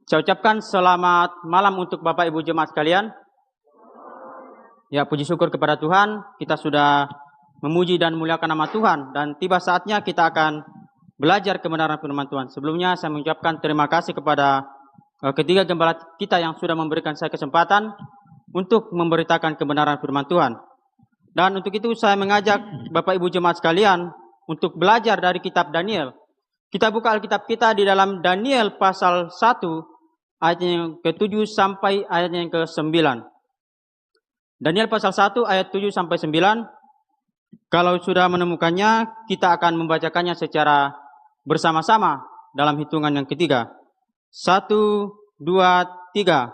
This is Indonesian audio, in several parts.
Saya ucapkan selamat malam untuk Bapak Ibu jemaat sekalian. Ya, puji syukur kepada Tuhan, kita sudah memuji dan memuliakan nama Tuhan, dan tiba saatnya kita akan belajar kebenaran firman Tuhan. Sebelumnya saya mengucapkan terima kasih kepada ketiga gembala kita yang sudah memberikan saya kesempatan untuk memberitakan kebenaran firman Tuhan. Dan untuk itu saya mengajak Bapak Ibu jemaat sekalian untuk belajar dari kitab Daniel. Kita buka Alkitab kita di dalam Daniel pasal 1 ayat yang ke-7 sampai ayat yang ke-9. Daniel pasal 1 ayat 7 sampai 9. Kalau sudah menemukannya, kita akan membacakannya secara bersama-sama dalam hitungan yang ketiga. 1, 2, 3.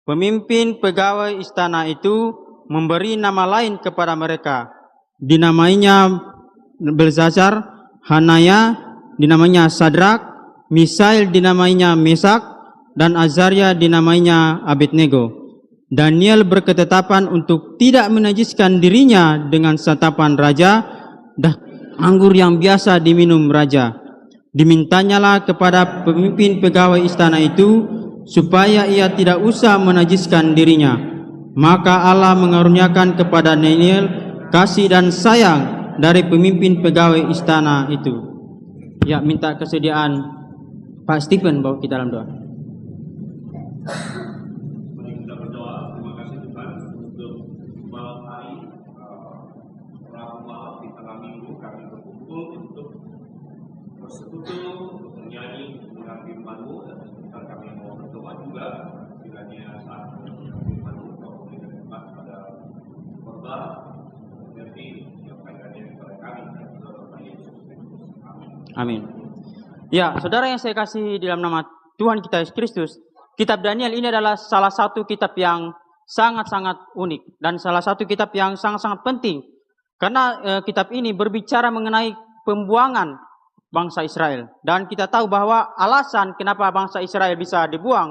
Pemimpin pegawai istana itu memberi nama lain kepada mereka. Dinamainya Belzazar, Hanaya dinamainya Sadrak, Misail dinamainya Mesak, dan Azaria dinamainya Abednego. Daniel berketetapan untuk tidak menajiskan dirinya dengan santapan raja dan anggur yang biasa diminum raja. Dimintanyalah kepada pemimpin pegawai istana itu supaya ia tidak usah menajiskan dirinya. Maka Allah mengaruniakan kepada Daniel kasih dan sayang dari pemimpin pegawai istana itu. Ya, minta kesediaan Pak Stephen bawa kita dalam doa. Mari kita berdoa. Terima kasih Tuhan untuk malam hari, Rabu malam di tengah minggu kami berkumpul untuk bersekutu, untuk menyanyi dengan firman-Mu, dan sebentar kami mau berdoa juga. Kiranya saat firman-Mu Kau berikan tempat pada khotbah, mengerti menyampaikannya kepada kami dan kepada Yesus Kristus. Amin. Amin. Ya, saudara yang saya kasih di dalam nama Tuhan kita Yesus Kristus, kitab Daniel ini adalah salah satu kitab yang sangat-sangat unik dan salah satu kitab yang sangat-sangat penting karena kitab ini berbicara mengenai pembuangan bangsa Israel, dan kita tahu bahwa alasan kenapa bangsa Israel bisa dibuang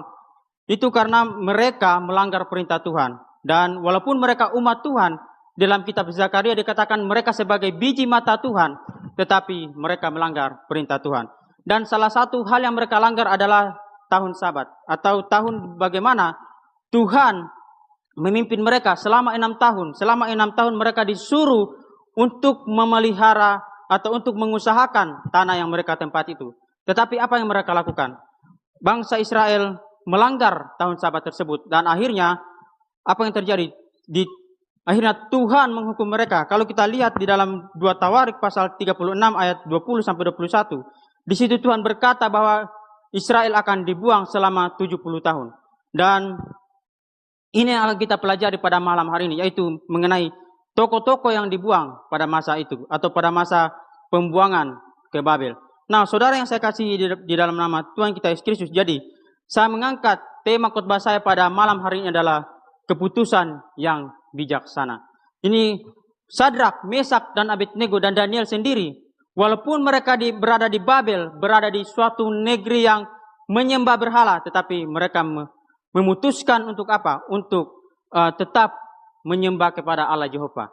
itu karena mereka melanggar perintah Tuhan. Dan walaupun mereka umat Tuhan, dalam kitab Zakaria dikatakan mereka sebagai biji mata Tuhan, tetapi mereka melanggar perintah Tuhan. Dan salah satu hal yang mereka langgar adalah tahun Sabat, atau tahun bagaimana Tuhan memimpin mereka selama 6 tahun. Selama 6 tahun mereka disuruh untuk memelihara atau untuk mengusahakan tanah yang mereka tempat itu. Tetapi apa yang mereka lakukan? Bangsa Israel melanggar tahun Sabat tersebut, dan akhirnya apa yang terjadi? Akhirnya Tuhan menghukum mereka. Kalau kita lihat di dalam 2 Tawarik pasal 36 ayat 20 sampai 21, di situ Tuhan berkata bahwa Israel akan dibuang selama 70 tahun. Dan ini yang akan kita pelajari pada malam hari ini, yaitu mengenai tokoh-tokoh yang dibuang pada masa itu, atau pada masa pembuangan ke Babel. Nah, saudara yang saya kasih di dalam nama Tuhan kita Yesus Kristus, jadi saya mengangkat tema khotbah saya pada malam hari ini adalah keputusan yang bijaksana. Ini Sadrak, Mesak, dan Abednego dan Daniel sendiri, walaupun mereka berada di Babel, berada di suatu negeri yang menyembah berhala, tetapi mereka memutuskan untuk apa? Untuk tetap menyembah kepada Allah Jehovah.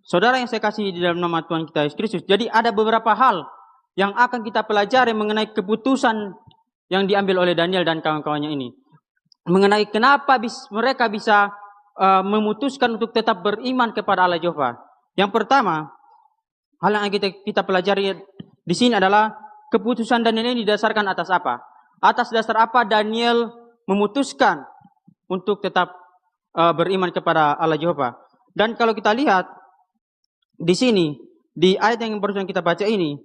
Saudara yang saya kasih di dalam nama Tuhan kita Yesus Kristus, jadi ada beberapa hal yang akan kita pelajari mengenai keputusan yang diambil oleh Daniel dan kawan-kawannya ini. Mengenai kenapa mereka bisa memutuskan untuk tetap beriman kepada Allah Jehovah. Yang pertama, hal yang kita pelajari di sini adalah keputusan Daniel ini didasarkan atas apa? Atas dasar apa Daniel memutuskan untuk tetap beriman kepada Allah Jehovah? Dan kalau kita lihat di sini, di ayat yang barusan kita baca ini,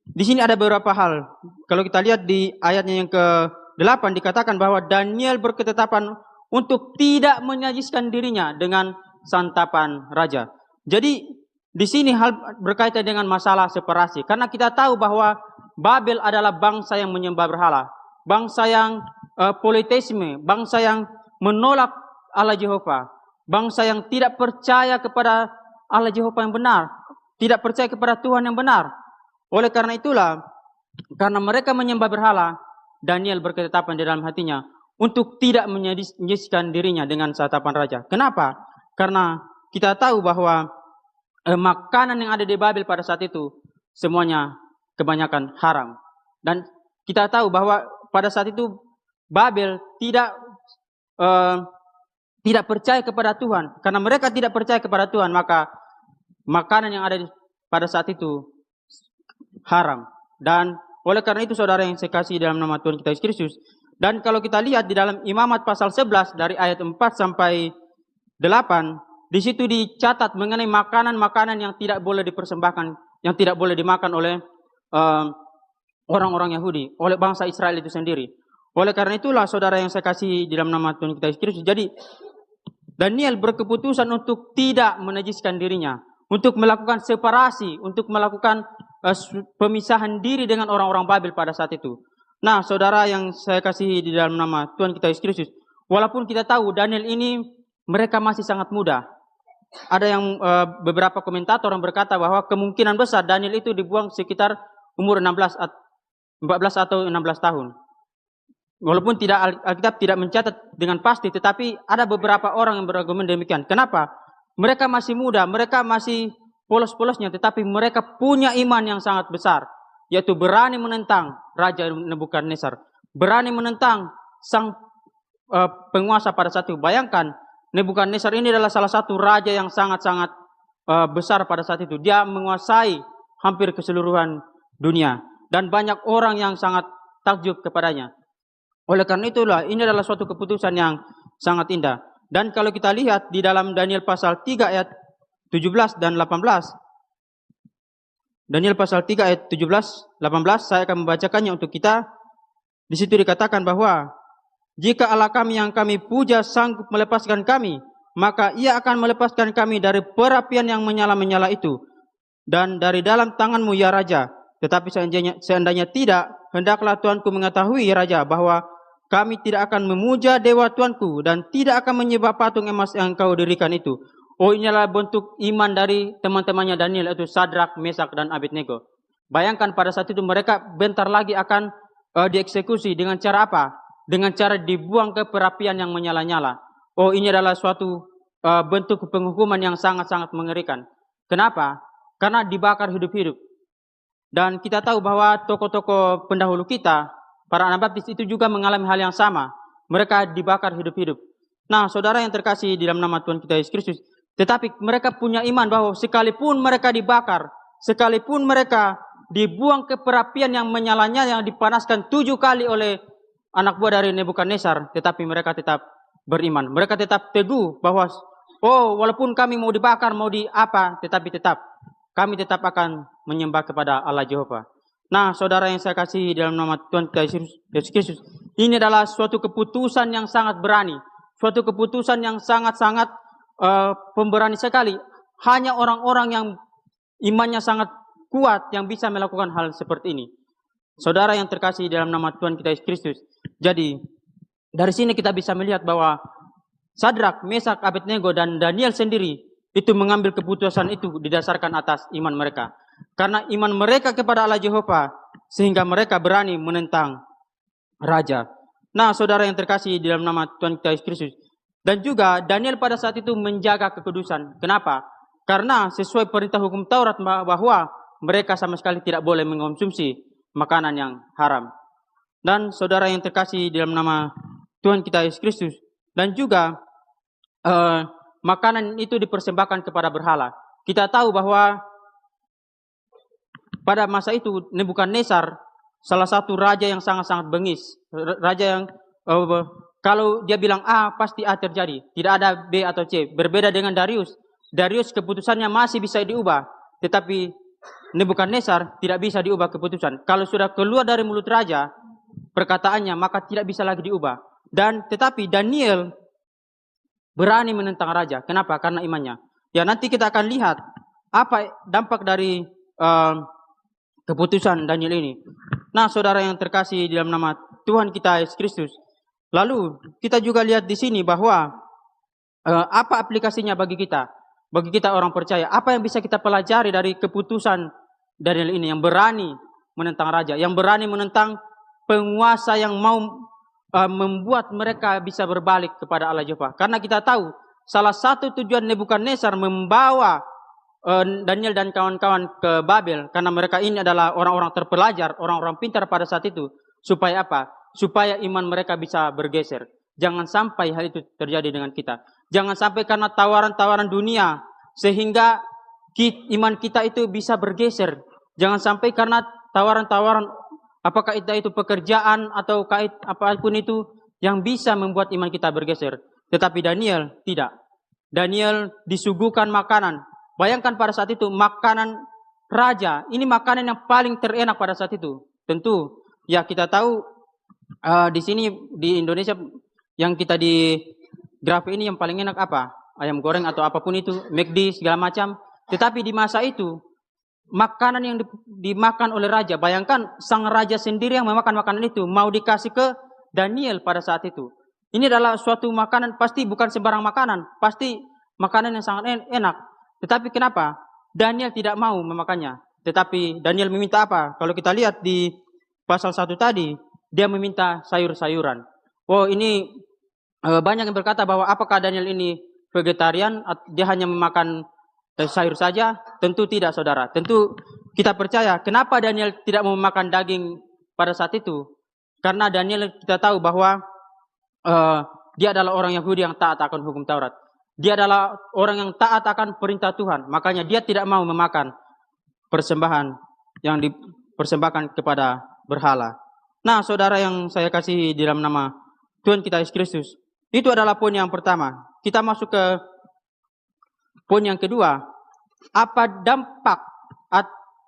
di sini ada beberapa hal. Kalau kita lihat di ayatnya yang ke-8 dikatakan bahwa Daniel berketetapan untuk tidak menajiskan dirinya dengan santapan raja. Jadi di sini hal berkaitan dengan masalah separasi, karena kita tahu bahwa Babel adalah bangsa yang menyembah berhala, bangsa yang politeisme, bangsa yang menolak Allah Jehovah, bangsa yang tidak percaya kepada Allah Jehovah yang benar, tidak percaya kepada Tuhan yang benar. Oleh karena itulah, karena mereka menyembah berhala, Daniel berketetapan di dalam hatinya untuk tidak menajiskan dirinya dengan santapan raja. Kenapa? Karena kita tahu bahwa makanan yang ada di Babel pada saat itu semuanya kebanyakan haram. Dan kita tahu bahwa pada saat itu Babel tidak percaya kepada Tuhan. Karena mereka tidak percaya kepada Tuhan, maka makanan yang ada pada saat itu haram. Dan oleh karena itu saudara yang saya kasih dalam nama Tuhan kita Yesus Kristus. Dan kalau kita lihat di dalam Imamat pasal 11 dari ayat 4 sampai 8, di situ dicatat mengenai makanan-makanan yang tidak boleh dipersembahkan, yang tidak boleh dimakan oleh orang-orang Yahudi, oleh bangsa Israel itu sendiri. Oleh karena itulah saudara yang saya kasih di dalam nama Tuhan kita Yesus Kristus. Jadi Daniel berkeputusan untuk tidak menajiskan dirinya, untuk melakukan separasi, untuk melakukan pemisahan diri dengan orang-orang Babel pada saat itu. Nah, saudara yang saya kasih di dalam nama Tuhan kita Yesus Kristus, walaupun kita tahu Daniel ini mereka masih sangat muda. Ada yang beberapa komentator yang berkata bahwa kemungkinan besar Daniel itu dibuang sekitar umur 14 atau 16 tahun. Walaupun Alkitab tidak mencatat dengan pasti, tetapi ada beberapa orang yang berargumen demikian. Kenapa? Mereka masih muda, mereka masih polos-polosnya, tetapi mereka punya iman yang sangat besar, yaitu berani menentang Raja Nebukadnezar, berani menentang sang penguasa pada saat itu. Bayangkan, Nebukadnezar ini adalah salah satu raja yang sangat-sangat besar pada saat itu. Dia menguasai hampir keseluruhan dunia, dan banyak orang yang sangat takjub kepadanya. Oleh karena itulah, ini adalah suatu keputusan yang sangat indah. Dan kalau kita lihat di dalam Daniel pasal 3 ayat 17 dan 18. Daniel pasal 3 ayat 17, 18, saya akan membacakannya untuk kita. Di situ dikatakan bahwa, jika Allah kami yang kami puja sanggup melepaskan kami, maka ia akan melepaskan kami dari perapian yang menyala-menyala itu, dan dari dalam tanganmu ya Raja. Tetapi seandainya tidak, hendaklah Tuanku mengetahui ya Raja, bahwa kami tidak akan memuja dewa Tuanku dan tidak akan menyembah patung emas yang kau dirikan itu. Oh, inilah bentuk iman dari teman-temannya Daniel, yaitu Sadrak, Mesak, dan Abednego. Bayangkan pada saat itu mereka bentar lagi akan dieksekusi. Dengan cara apa? Dengan cara dibuang ke perapian yang menyala-nyala. Oh, ini adalah suatu bentuk penghukuman yang sangat-sangat mengerikan. Kenapa? Karena dibakar hidup-hidup. Dan kita tahu bahwa tokoh-tokoh pendahulu kita, para Anabaptis itu juga mengalami hal yang sama. Mereka dibakar hidup-hidup. Nah, saudara yang terkasih di dalam nama Tuhan kita Yesus Kristus, tetapi mereka punya iman bahwa sekalipun mereka dibakar, sekalipun mereka dibuang ke perapian yang menyala-nyala, yang dipanaskan 7 kali oleh anak buah dari Nebukadnezar, tetapi mereka tetap beriman. Mereka tetap teguh bahwa, oh, walaupun kami mau dibakar, mau di apa, tetapi kami tetap akan menyembah kepada Allah Jehovah. Nah, saudara yang saya kasih dalam nama Tuhan kita Yesus Kristus, ini adalah suatu keputusan yang sangat berani, suatu keputusan yang sangat-sangat pemberani sekali. Hanya orang-orang yang imannya sangat kuat yang bisa melakukan hal seperti ini. Saudara yang terkasih dalam nama Tuhan kita Yesus Kristus. Jadi, dari sini kita bisa melihat bahwa Sadrak, Mesak, Abednego, dan Daniel sendiri itu mengambil keputusan itu didasarkan atas iman mereka. Karena iman mereka kepada Allah Jehovah, sehingga mereka berani menentang raja. Nah, saudara yang terkasih di dalam nama Tuhan kita Yesus Kristus. Dan juga Daniel pada saat itu menjaga kekudusan. Kenapa? Karena sesuai perintah hukum Taurat bahwa mereka sama sekali tidak boleh mengkonsumsi makanan yang haram. Dan saudara yang terkasih di dalam nama Tuhan kita Yesus Kristus. Dan juga makanan itu dipersembahkan kepada berhala. Kita tahu bahwa pada masa itu Nebukadnezar salah satu raja yang sangat-sangat bengis. Raja yang kalau dia bilang A, pasti A terjadi. Tidak ada B atau C. Berbeda dengan Darius. Darius keputusannya masih bisa diubah. Tetapi Nebukadnezar tidak bisa diubah keputusan. Kalau sudah keluar dari mulut raja, perkataannya maka tidak bisa lagi diubah. Tetapi Daniel berani menentang raja. Kenapa? Karena imannya. Ya, nanti kita akan lihat apa dampak dari keputusan Daniel ini. Nah, saudara yang terkasih di dalam nama Tuhan kita Yesus Kristus. Lalu kita juga lihat di sini bahwa apa aplikasinya bagi kita orang percaya. Apa yang bisa kita pelajari dari keputusan Daniel ini yang berani menentang raja, yang berani menentang penguasa yang mau membuat mereka bisa berbalik kepada Allah Jehovah. Karena kita tahu salah satu tujuan Nebukadnezar membawa Daniel dan kawan-kawan ke Babel, karena mereka ini adalah orang-orang terpelajar, orang-orang pintar pada saat itu. Supaya apa? supaya iman mereka bisa bergeser. Jangan sampai hal itu terjadi dengan kita. Jangan sampai karena tawaran-tawaran dunia sehingga iman kita itu bisa bergeser. Jangan sampai karena tawaran-tawaran apakah itu pekerjaan atau kait apapun itu yang bisa membuat iman kita bergeser. Tetapi Daniel tidak. Daniel disuguhkan makanan. Bayangkan pada saat itu makanan raja. Ini makanan yang paling terenak pada saat itu. Tentu ya kita tahu di sini di Indonesia yang kita di graf ini yang paling enak apa? Ayam goreng atau apapun itu, McD segala macam. Tetapi di masa itu makanan yang dimakan oleh raja, bayangkan sang raja sendiri yang memakan makanan itu mau dikasih ke Daniel pada saat itu. Ini adalah suatu makanan, pasti bukan sembarang makanan, pasti makanan yang sangat enak. Tetapi kenapa Daniel tidak mau memakannya? Tetapi Daniel meminta apa? Kalau kita lihat di pasal 1 tadi, dia meminta sayur-sayuran. Oh, ini banyak yang berkata bahwa apakah Daniel ini vegetarian, dia hanya memakan sayur saja? Tentu tidak, saudara. Tentu kita percaya kenapa Daniel tidak mau memakan daging pada saat itu. Karena Daniel kita tahu bahwa dia adalah orang Yahudi yang taat akan hukum Taurat. Dia adalah orang yang taat akan perintah Tuhan. Makanya dia tidak mau memakan persembahan yang dipersembahkan kepada berhala. Nah, saudara yang saya kasih di dalam nama Tuhan kita Yesus Kristus, itu adalah poin yang pertama. Kita masuk ke poin yang kedua. Apa dampak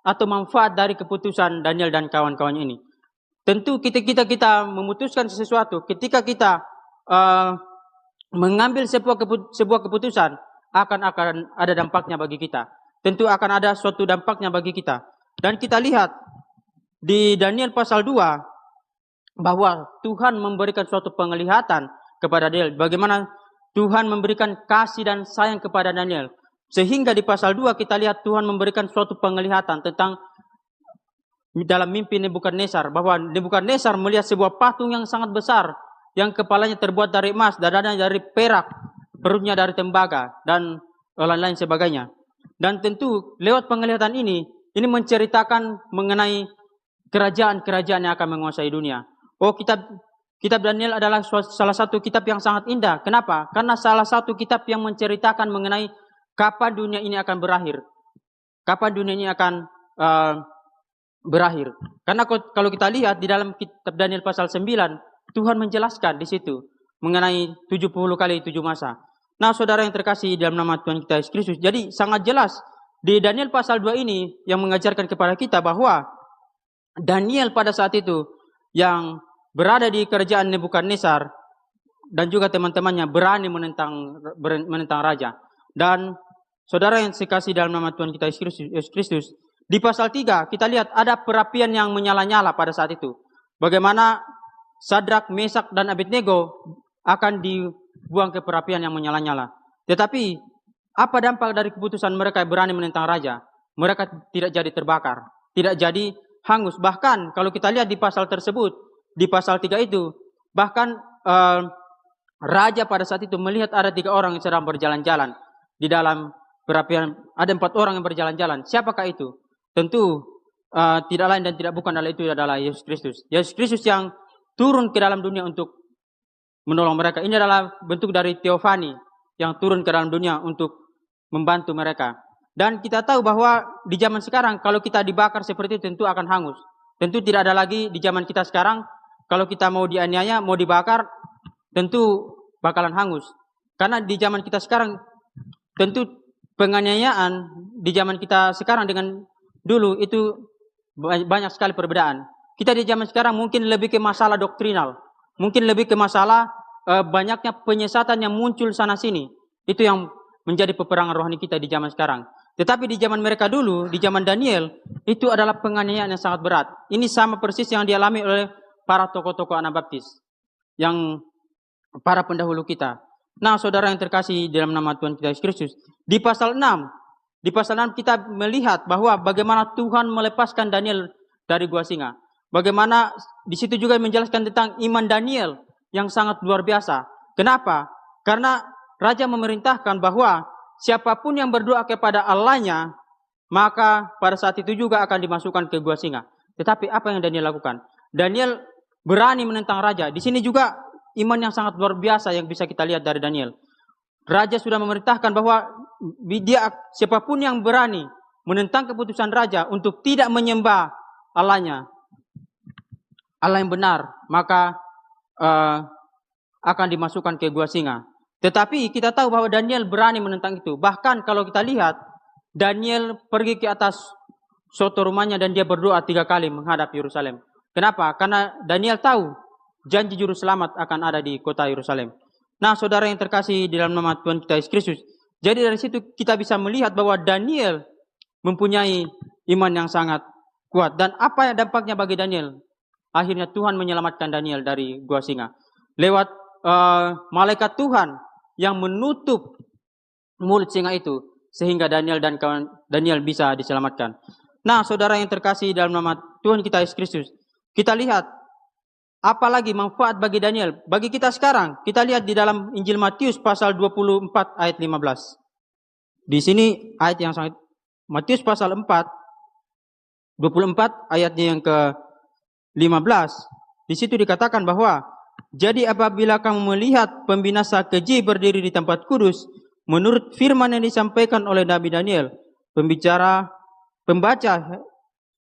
atau manfaat dari keputusan Daniel dan kawan-kawan ini? Tentu kita memutuskan sesuatu, ketika kita mengambil sebuah keputusan, akan ada dampaknya bagi kita. Tentu akan ada suatu dampaknya bagi kita. Dan kita lihat di Daniel pasal 2 bahwa Tuhan memberikan suatu penglihatan kepada Daniel. Bagaimana Tuhan memberikan kasih dan sayang kepada Daniel. Sehingga di pasal 2 kita lihat Tuhan memberikan suatu penglihatan tentang dalam mimpi Nebukadnezar, bahwa Nebukadnezar melihat sebuah patung yang sangat besar, yang kepalanya terbuat dari emas, dadanya dari perak, perutnya dari tembaga, dan lain-lain sebagainya. Dan tentu lewat penglihatan ini menceritakan mengenai kerajaan-kerajaan yang akan menguasai dunia. Oh, kitab Daniel adalah salah satu kitab yang sangat indah. Kenapa? Karena salah satu kitab yang menceritakan mengenai kapan dunia ini akan berakhir. Kapan dunia ini akan berakhir. Karena kalau kita lihat di dalam kitab Daniel pasal 9, Tuhan menjelaskan di situ mengenai 70 kali 7 masa. Nah, saudara yang terkasih dalam nama Tuhan kita Yesus Kristus, jadi sangat jelas di Daniel pasal 2 ini yang mengajarkan kepada kita bahwa Daniel pada saat itu yang berada di kerajaan Nebukadnezar dan juga teman-temannya berani menentang raja. Dan saudara yang dikasihi dalam nama Tuhan kita Yesus Kristus, di pasal 3 kita lihat ada perapian yang menyala-nyala pada saat itu. Bagaimana Sadrak, Mesak, dan Abednego akan dibuang ke perapian yang menyala-nyala. Tetapi apa dampak dari keputusan mereka berani menentang raja? Mereka tidak jadi terbakar, tidak jadi hangus. Bahkan kalau kita lihat di pasal tersebut, di pasal 3 itu, bahkan raja pada saat itu melihat ada 3 orang yang sedang berjalan-jalan di dalam perapian. Ada 4 orang yang berjalan-jalan. Siapakah itu? Tentu tidak lain dan tidak bukan adalah itu adalah Yesus Kristus. Yesus Kristus yang turun ke dalam dunia untuk menolong mereka. Ini adalah bentuk dari teofani yang turun ke dalam dunia untuk membantu mereka. Dan kita tahu bahwa di zaman sekarang kalau kita dibakar seperti itu tentu akan hangus. Tentu tidak ada lagi di zaman kita sekarang kalau kita mau dianiaya, mau dibakar, tentu bakalan hangus. Karena di zaman kita sekarang tentu penganiayaan di zaman kita sekarang dengan dulu itu banyak sekali perbedaan. Kita di zaman sekarang mungkin lebih ke masalah doktrinal. Mungkin lebih ke masalah banyaknya penyesatan yang muncul sana-sini. Itu yang menjadi peperangan rohani kita di zaman sekarang. Tetapi di zaman mereka dulu, di zaman Daniel, itu adalah penganiayaan yang sangat berat. Ini sama persis yang dialami oleh para tokoh-tokoh Anabaptis. Yang para pendahulu kita. Nah, saudara yang terkasih dalam nama Tuhan kita Yesus Kristus. Di pasal 6 kita melihat bahwa bagaimana Tuhan melepaskan Daniel dari gua singa. Bagaimana di situ juga menjelaskan tentang iman Daniel yang sangat luar biasa. Kenapa? Karena raja memerintahkan bahwa siapapun yang berdoa kepada Allahnya, maka pada saat itu juga akan dimasukkan ke gua singa. Tetapi apa yang Daniel lakukan? Daniel berani menentang raja. Di sini juga iman yang sangat luar biasa yang bisa kita lihat dari Daniel. Raja sudah memerintahkan bahwa siapapun yang berani menentang keputusan raja untuk tidak menyembah Allahnya, Allah yang benar, maka akan dimasukkan ke gua singa. Tetapi kita tahu bahwa Daniel berani menentang itu. Bahkan kalau kita lihat, Daniel pergi ke atas soto rumahnya dan dia berdoa 3 kali menghadap Yerusalem. Kenapa? Karena Daniel tahu janji juru selamat akan ada di kota Yerusalem. Nah, saudara yang terkasih di dalam nama Tuhan kita Yesus Kristus. Jadi dari situ kita bisa melihat bahwa Daniel mempunyai iman yang sangat kuat. Dan apa yang dampaknya bagi Daniel? Akhirnya Tuhan menyelamatkan Daniel dari gua singa. Lewat malaikat Tuhan yang menutup mulut singa itu. Sehingga Daniel dan kawan Daniel bisa diselamatkan. Nah, saudara yang terkasih dalam nama Tuhan kita Yesus Kristus. Kita lihat apalagi manfaat bagi Daniel. Bagi kita sekarang, kita lihat di dalam Injil Matius pasal 24 ayat 15. Di sini ayat yang sangat, Matius pasal 4, 24 ayatnya yang ke-15. Di situ dikatakan bahwa, jadi apabila kamu melihat pembinasa keji berdiri di tempat kudus, menurut firman yang disampaikan oleh Nabi Daniel, pembaca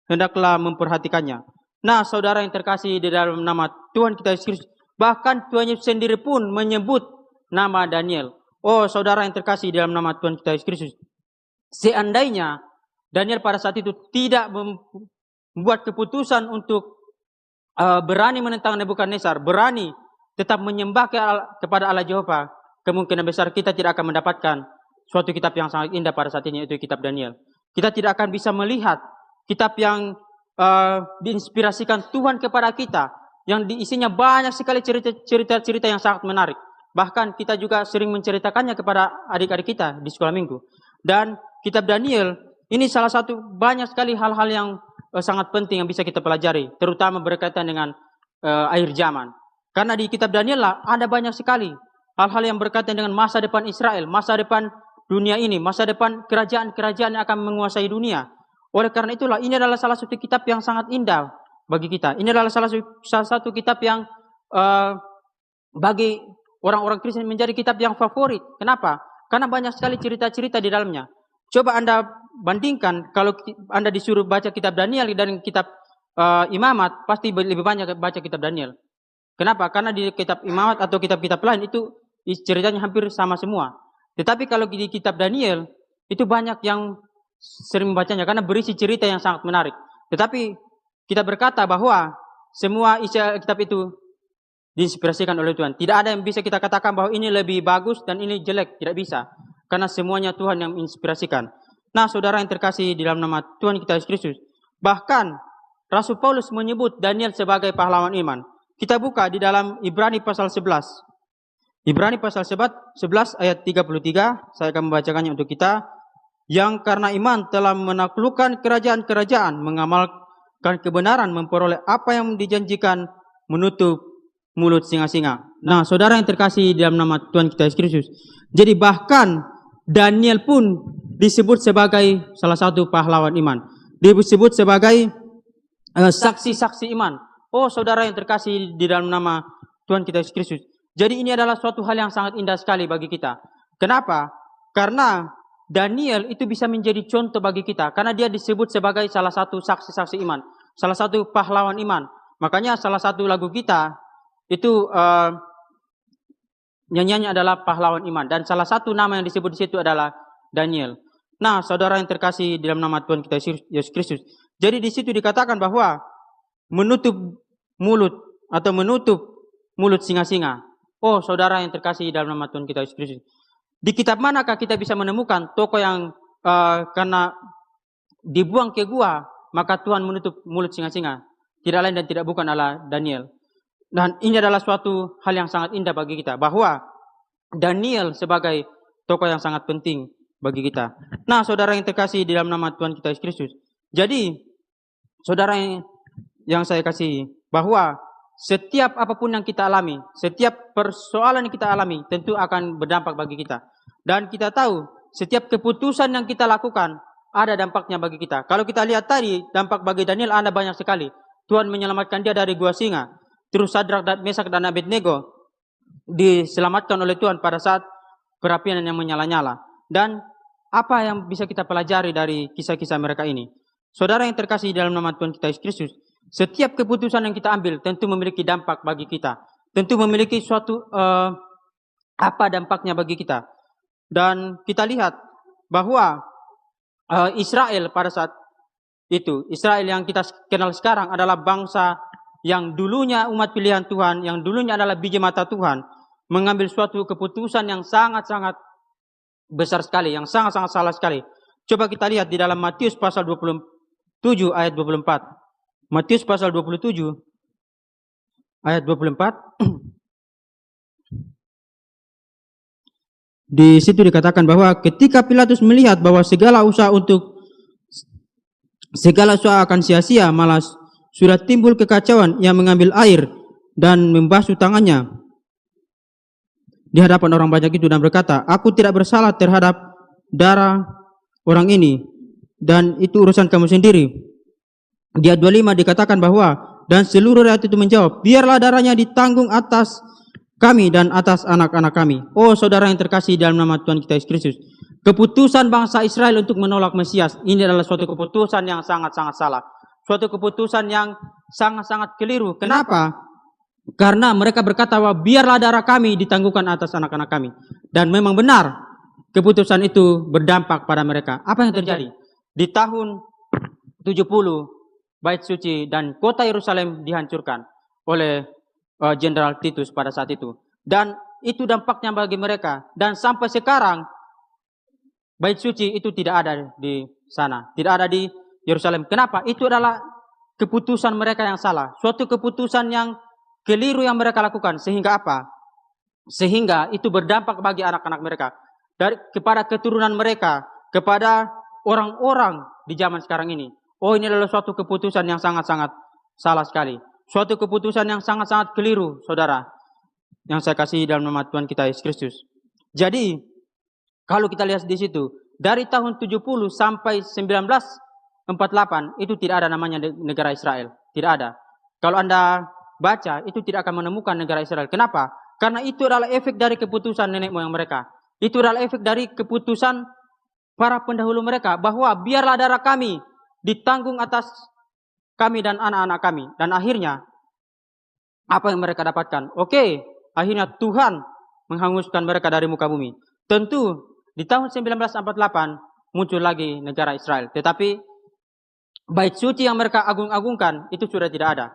hendaklah memperhatikannya. Nah, saudara yang terkasih di dalam nama Tuhan kita Yesus Kristus, bahkan Tuhan Yesus sendiri pun menyebut nama Daniel. Oh, saudara yang terkasih di dalam nama Tuhan kita Yesus Kristus, seandainya Daniel pada saat itu tidak membuat keputusan untuk berani menentang Nebukadnezar, berani tetap menyembah kepada Allah Jehovah, kemungkinan besar kita tidak akan mendapatkan suatu kitab yang sangat indah pada saat ini, yaitu kitab Daniel. Kita tidak akan bisa melihat kitab yang diinspirasikan Tuhan kepada kita, yang diisinya banyak sekali cerita-cerita yang sangat menarik. Bahkan kita juga sering menceritakannya kepada adik-adik kita di sekolah minggu. Dan kitab Daniel ini salah satu banyak sekali hal-hal yang sangat penting yang bisa kita pelajari, terutama berkaitan dengan akhir zaman. Karena di kitab Daniel lah ada banyak sekali hal-hal yang berkaitan dengan masa depan Israel, masa depan dunia ini, masa depan kerajaan-kerajaan yang akan menguasai dunia. Oleh karena itulah ini adalah salah satu kitab yang sangat indah bagi kita. Ini adalah salah satu kitab yang bagi orang-orang Kristen menjadi kitab yang favorit. Kenapa? Karena banyak sekali cerita-cerita di dalamnya. Coba Anda bandingkan kalau Anda disuruh baca kitab Daniel dan kitab Imamat, pasti lebih banyak baca kitab Daniel. Kenapa? Karena di kitab Imamat atau kitab-kitab lain itu ceritanya hampir sama semua. Tetapi kalau di kitab Daniel itu banyak yang sering membacanya karena berisi cerita yang sangat menarik. Tetapi kita berkata bahwa semua isi kitab itu diinspirasikan oleh Tuhan. Tidak ada yang bisa kita katakan bahwa ini lebih bagus dan ini jelek. Tidak bisa. Karena semuanya Tuhan yang menginspirasikan. Nah, saudara yang terkasih di dalam nama Tuhan kita Yesus Kristus. Bahkan Rasul Paulus menyebut Daniel sebagai pahlawan iman. Kita buka di dalam Ibrani pasal 11. Ibrani pasal 11 ayat 33. Saya akan membacakannya untuk kita. Yang karena iman telah menaklukkan kerajaan-kerajaan, mengamalkan kebenaran, memperoleh apa yang dijanjikan, menutup mulut singa-singa. Nah, saudara yang terkasih dalam nama Tuhan kita Yesus Kristus. Jadi bahkan Daniel pun disebut sebagai salah satu pahlawan iman. Disebut sebagai saksi-saksi iman. Oh, saudara yang terkasih di dalam nama Tuhan kita Yesus Kristus. Jadi ini adalah suatu hal yang sangat indah sekali bagi kita. Kenapa? Karena Daniel itu bisa menjadi contoh bagi kita. Karena dia disebut sebagai salah satu saksi-saksi iman. Salah satu pahlawan iman. Makanya salah satu lagu kita itu nyanyiannya adalah pahlawan iman. Dan salah satu nama yang disebut di situ adalah Daniel. Nah, saudara yang terkasih di dalam nama Tuhan kita Yesus Kristus. Jadi di situ dikatakan bahwa menutup mulut atau menutup mulut singa-singa. Oh, saudara yang terkasih dalam nama Tuhan kita Yesus Kristus. Di kitab manakah kita bisa menemukan tokoh yang karena dibuang ke gua, maka Tuhan menutup mulut singa-singa? Tidak lain dan tidak bukan adalah Daniel. Dan ini adalah suatu hal yang sangat indah bagi kita, bahwa Daniel sebagai tokoh yang sangat penting bagi kita. Nah, saudara yang terkasih di dalam nama Tuhan kita Yesus Kristus. Jadi, saudara yang saya kasih, bahwa setiap apapun yang kita alami, setiap persoalan yang kita alami, tentu akan berdampak bagi kita. Dan kita tahu, setiap keputusan yang kita lakukan, ada dampaknya bagi kita. Kalau kita lihat tadi, dampak bagi Daniel ada banyak sekali. Tuhan menyelamatkan dia dari gua singa. terus Sadrak dan Mesak dan Abednego diselamatkan oleh Tuhan pada saat perapian yang menyala-nyala. Dan apa yang bisa kita pelajari dari kisah-kisah mereka ini? Saudara yang terkasih dalam nama Tuhan kita Yesus Kristus, setiap keputusan yang kita ambil tentu memiliki dampak bagi kita. Tentu memiliki suatu apa dampaknya bagi kita. Dan kita lihat bahwa Israel pada saat itu, Israel yang kita kenal sekarang adalah bangsa yang dulunya umat pilihan Tuhan, yang dulunya adalah biji mata Tuhan, mengambil suatu keputusan yang sangat-sangat besar sekali, yang sangat-sangat salah sekali. Coba kita lihat di dalam Matius pasal 27 ayat 24. Matius pasal 27 ayat 24. Di situ dikatakan bahwa ketika Pilatus melihat bahwa segala usaha akan sia-sia, malah sudah timbul kekacauan, yang mengambil air dan membasuh tangannya di hadapan orang banyak itu dan berkata, "Aku tidak bersalah terhadap darah orang ini, dan itu urusan kamu sendiri." Di ayat 25 dikatakan bahwa, dan seluruh rakyat itu menjawab, "Biarlah darahnya ditanggung atas kami dan atas anak-anak kami." Oh saudara yang terkasih dalam nama Tuhan kita Yesus Kristus, keputusan bangsa Israel untuk menolak Mesias ini adalah suatu keputusan yang sangat-sangat salah. Suatu keputusan yang sangat-sangat keliru. Kenapa? Karena mereka berkata bahwa biarlah darah kami ditanggungkan atas anak-anak kami. Dan memang benar keputusan itu berdampak pada mereka. Apa yang terjadi? Di tahun 70 Bait Suci dan kota Yerusalem dihancurkan oleh Jenderal Titus pada saat itu. Dan itu dampaknya bagi mereka. Dan sampai sekarang Bait Suci itu tidak ada di sana, tidak ada di Yerusalem. Kenapa? Itu adalah keputusan mereka yang salah. Suatu keputusan yang keliru yang mereka lakukan. Sehingga apa? Sehingga itu berdampak bagi anak-anak mereka. Kepada keturunan mereka. Kepada orang-orang di zaman sekarang ini. Oh, ini adalah suatu keputusan yang sangat-sangat salah sekali. Suatu keputusan yang sangat-sangat keliru, saudara. Yang saya kasih dalam nama Tuhan kita Yesus Kristus. Jadi, kalau kita lihat di situ, dari tahun 70 sampai 1948, itu tidak ada namanya negara Israel. Tidak ada. Kalau Anda baca, itu tidak akan menemukan negara Israel. Kenapa? Karena itu adalah efek dari keputusan nenek moyang mereka. Itu adalah efek dari keputusan para pendahulu mereka. Bahwa biarlah darah kami ditanggung atas kami dan anak-anak kami. Dan akhirnya, apa yang mereka dapatkan? Oke, akhirnya Tuhan menghanguskan mereka dari muka bumi. Tentu, di tahun 1948, muncul lagi negara Israel. Tetapi, Bait Suci yang mereka agung-agungkan, itu sudah tidak ada.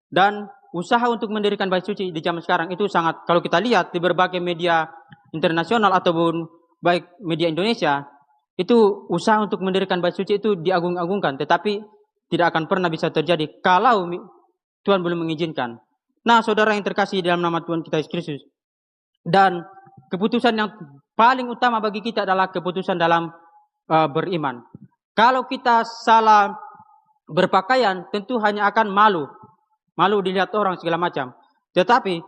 Dan usaha untuk mendirikan Bait Suci di zaman sekarang itu sangat, kalau kita lihat di berbagai media internasional ataupun baik media Indonesia, itu usaha untuk mendirikan Bait Suci itu diagung-agungkan, tetapi tidak akan pernah bisa terjadi kalau Tuhan belum mengizinkan. Nah, saudara yang terkasih dalam nama Tuhan kita Yesus Kristus, dan keputusan yang paling utama bagi kita adalah keputusan dalam beriman. Kalau kita salah berpakaian, tentu hanya akan malu dilihat orang segala macam. Tetapi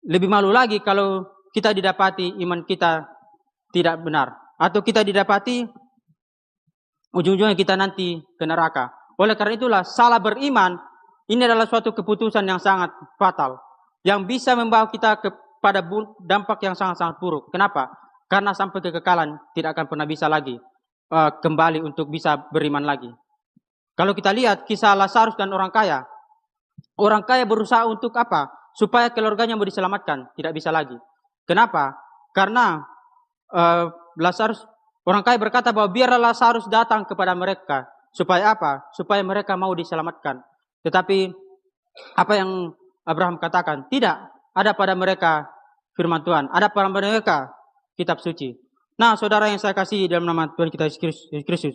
lebih malu lagi kalau kita didapati iman kita tidak benar, atau kita didapati ujung-ujungnya kita nanti ke neraka. Oleh karena itulah salah beriman ini adalah suatu keputusan yang sangat fatal, yang bisa membawa kita kepada dampak yang sangat-sangat buruk. Kenapa? Karena sampai kekekalan tidak akan pernah bisa lagi kembali untuk bisa beriman lagi. Kalau kita lihat kisah Lazarus dan orang kaya berusaha untuk apa? Supaya keluarganya mau diselamatkan, tidak bisa lagi. Kenapa? Karena Lazarus, orang kaya berkata bahwa biarlah Lazarus datang kepada mereka. Supaya apa? Supaya mereka mau diselamatkan. Tetapi apa yang Abraham katakan? Tidak. Ada pada mereka firman Tuhan. Ada pada mereka kitab suci. Nah, saudara yang saya kasih dalam nama Tuhan kita Yesus Kristus.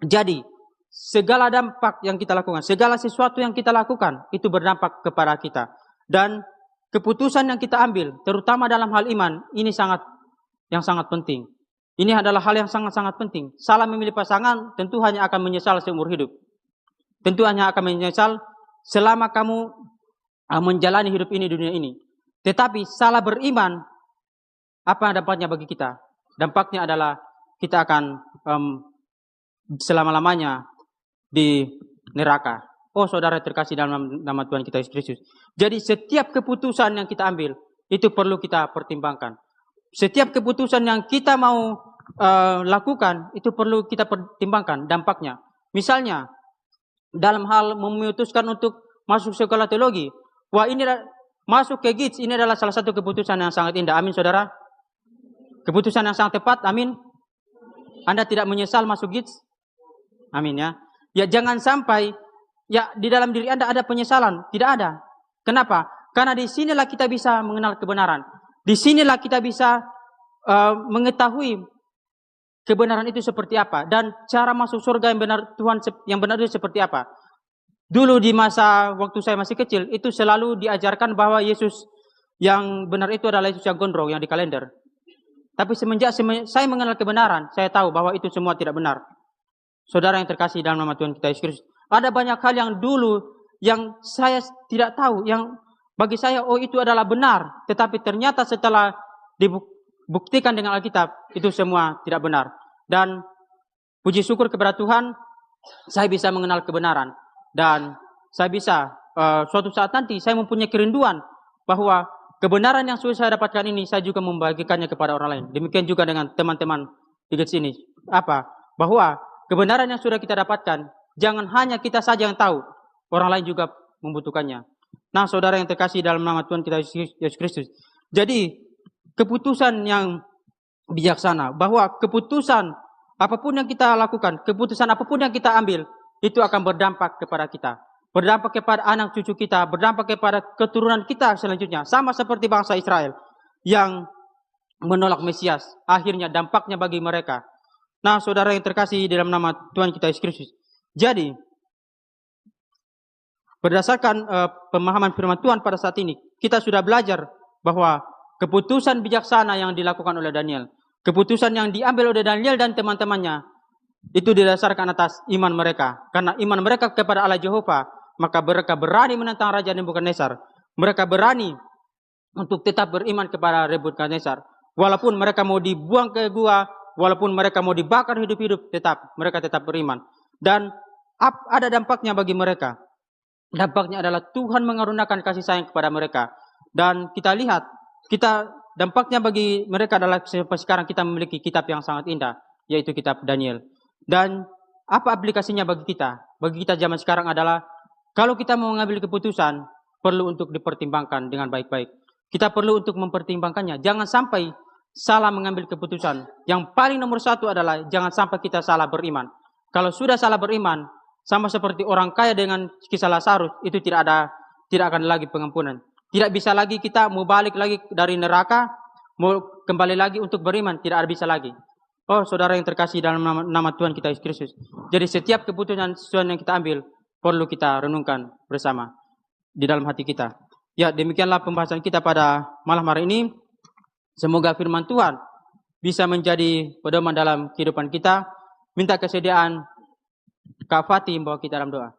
Jadi, segala dampak yang kita lakukan, segala sesuatu yang kita lakukan, itu berdampak kepada kita. Dan keputusan yang kita ambil, terutama dalam hal iman, ini sangat penting. Ini adalah hal yang sangat-sangat penting. Salah memilih pasangan, tentu hanya akan menyesal seumur hidup. Tentu hanya akan menyesal selama kamu menjalani hidup ini, dunia ini. Tetapi salah beriman, apa dampaknya bagi kita? Dampaknya adalah kita akan selama-lamanya neraka. Oh saudara terkasih dalam nama Tuhan kita Yesus Kristus. Jadi setiap keputusan yang kita ambil itu perlu kita pertimbangkan. Setiap keputusan yang kita mau lakukan itu perlu kita pertimbangkan dampaknya. Misalnya dalam hal memutuskan untuk masuk sekolah teologi, wah ini masuk ke GITS ini adalah salah satu keputusan yang sangat indah. Amin saudara. Keputusan yang sangat tepat. Amin. Anda tidak menyesal masuk GITS. Amin ya. Ya jangan sampai ya di dalam diri Anda ada penyesalan. Tidak ada. Kenapa? Karena di sinilah kita bisa mengenal kebenaran. Di sinilah kita bisa mengetahui kebenaran itu seperti apa dan cara masuk surga yang benar Tuhan yang benar itu seperti apa. Dulu di masa waktu saya masih kecil itu selalu diajarkan bahwa Yesus yang benar itu adalah Yesus yang gondrong yang di kalender. Tapi semenjak saya mengenal kebenaran, saya tahu bahwa itu semua tidak benar. Saudara yang terkasih dalam nama Tuhan kita Yesus Kristus, ada banyak hal yang dulu yang saya tidak tahu, yang bagi saya oh itu adalah benar, tetapi ternyata setelah dibuktikan dengan Alkitab itu semua tidak benar. Dan puji syukur kepada Tuhan, saya bisa mengenal kebenaran dan saya bisa suatu saat nanti saya mempunyai kerinduan bahwa kebenaran yang sudah saya dapatkan ini saya juga membagikannya kepada orang lain. Demikian juga dengan teman-teman di sini. Apa? Bahwa kebenaran yang sudah kita dapatkan jangan hanya kita saja yang tahu, orang lain juga membutuhkannya. Nah, saudara yang terkasih dalam nama Tuhan kita Yesus Kristus. Jadi, keputusan yang bijaksana bahwa keputusan apapun yang kita lakukan, keputusan apapun yang kita ambil itu akan berdampak kepada kita. Berdampak kepada anak cucu kita, berdampak kepada keturunan kita selanjutnya. Sama seperti bangsa Israel yang menolak Mesias. Akhirnya dampaknya bagi mereka. Nah, saudara yang terkasih dalam nama Tuhan kita Yesus Kristus. Jadi, berdasarkan pemahaman firman Tuhan pada saat ini, kita sudah belajar bahwa keputusan bijaksana yang dilakukan oleh Daniel, keputusan yang diambil oleh Daniel dan teman-temannya, itu didasarkan atas iman mereka. Karena iman mereka kepada Allah Jehovah, maka mereka berani menentang Raja Nebukadnezar. Mereka berani untuk tetap beriman kepada Nebukadnezar. Walaupun mereka mau dibuang ke gua, walaupun mereka mau dibakar hidup-hidup, mereka tetap beriman. Dan ada dampaknya bagi mereka. Dampaknya adalah Tuhan mengaruniakan kasih sayang kepada mereka. Dan kita lihat, dampaknya bagi mereka adalah sekarang kita memiliki kitab yang sangat indah, yaitu kitab Daniel. Dan apa aplikasinya bagi kita? Bagi kita zaman sekarang adalah, kalau kita mau mengambil keputusan, perlu untuk dipertimbangkan dengan baik-baik. Kita perlu untuk mempertimbangkannya. Jangan sampai salah mengambil keputusan. Yang paling nomor satu adalah, jangan sampai kita salah beriman. Kalau sudah salah beriman, sama seperti orang kaya dengan kisah Lazarus, itu tidak akan lagi pengampunan. Tidak bisa lagi kita mau balik lagi dari neraka, mau kembali lagi untuk beriman, tidak bisa lagi. Oh, saudara yang terkasih dalam nama Tuhan kita Yesus Kristus. Jadi setiap keputusan yang kita ambil, perlu kita renungkan bersama di dalam hati kita. Ya, demikianlah pembahasan kita pada malam hari ini. Semoga firman Tuhan bisa menjadi pedoman dalam kehidupan kita. Minta kesediaan Kak Fatih membawa kita dalam doa.